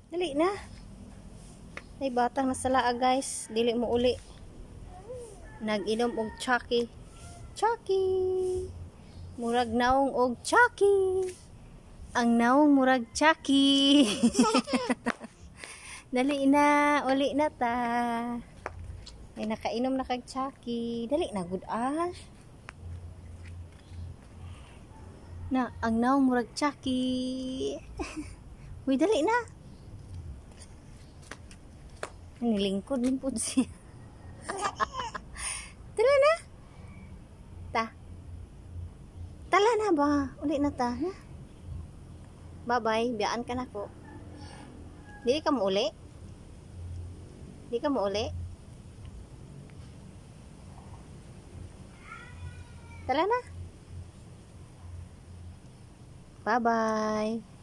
Dali na. Ay batang nasalaa guys. Dili mo uli. Nag-inom og Chucky. Chucky. Murag naong og Chucky. Ang naong murag Chucky. Dali na. Uli na ta. Ay nakainom na kag Chucky. Dali na good ah. Na, ang naong murag Chucky. Uy, dali na. Nilingkod din po siya. Tala na. Tala na ba? Uli na ta. Bye-bye. Biyaan ka na ko. Dili ka mo uli? Dili ka mo uli? Tala na. Bye-bye.